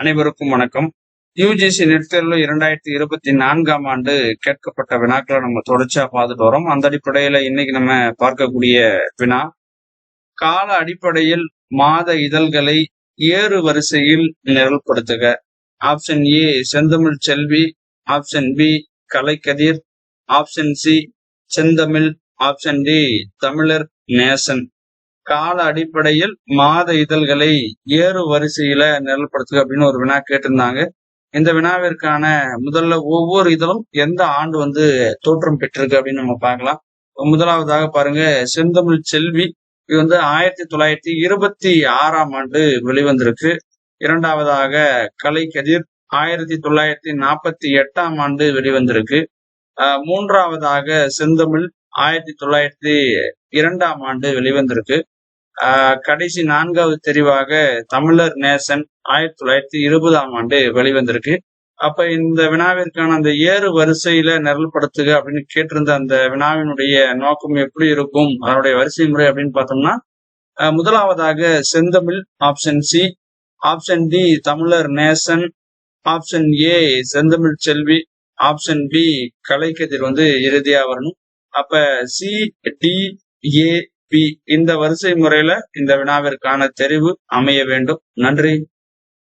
அனைவருக்கும் வணக்கம். UGC net தேர்வுல 2024ஆம் ஆண்டு கேட்கப்பட்ட வினாக்களை நம்ம தொடர்ச்சியா பார்த்துட்டு வரோம். அந்த அடிப்படையில இன்னைக்கு நம்ம பார்க்கக்கூடிய வினா, கால அடிப்படையில் மாத இதழ்களை ஏறு வரிசையில் நிரல்படுத்துக. ஆப்ஷன் ஏ செந்தமிழ் செல்வி, option B Kalaikkathir, option C செந்தமிழ், ஆப்ஷன் டி தமிழர் நேசன். கால அடிப்படையில் மாத இதழ்களை ஏறு வரிசையில நிரல்படுத்துக அப்படின்னு ஒரு வினா கேட்டிருந்தாங்க. இந்த வினாவிற்கான முதல்ல ஒவ்வொரு இதழும் எந்த ஆண்டு தோற்றம் பெற்றிருக்கு அப்படின்னு நம்ம பார்க்கலாம். முதலாவதாக பாருங்க, செந்தமிழ் செல்வி. இது 1926ஆம் ஆண்டு வெளிவந்திருக்கு. இரண்டாவதாக கலைக்கதிர் 1948ஆம் ஆண்டு வெளிவந்திருக்கு. மூன்றாவதாக செந்தமிழ் 1902ஆம் ஆண்டு வெளிவந்திருக்கு. கடைசி நான்காவது தெரிவாக தமிழர் நேசன் 1920ஆம் ஆண்டு வெளிவந்திருக்கு. அப்ப இந்த வினாவிற்கான அந்த ஏறு வரிசையில நிரல்படுத்துக அப்படின்னு கேட்டிருந்த அந்த வினாவினுடைய நோக்கம் எப்படி இருக்கும், அதனுடைய வரிசை முறை அப்படின்னு பார்த்தோம்னா, முதலாவதாக செந்தமிழ் ஆப்ஷன் சி, ஆப்ஷன் டி தமிழர் நேசன், ஆப்ஷன் ஏ செந்தமிழ் செல்வி, ஆப்ஷன் பி கலைக்கதிர் இறுதியா வரணும். அப்ப சி டி ஏ பி இந்த வரிசை முறையில இந்த வினாவிற்கான தெரிவு அமைய வேண்டும். நன்றி.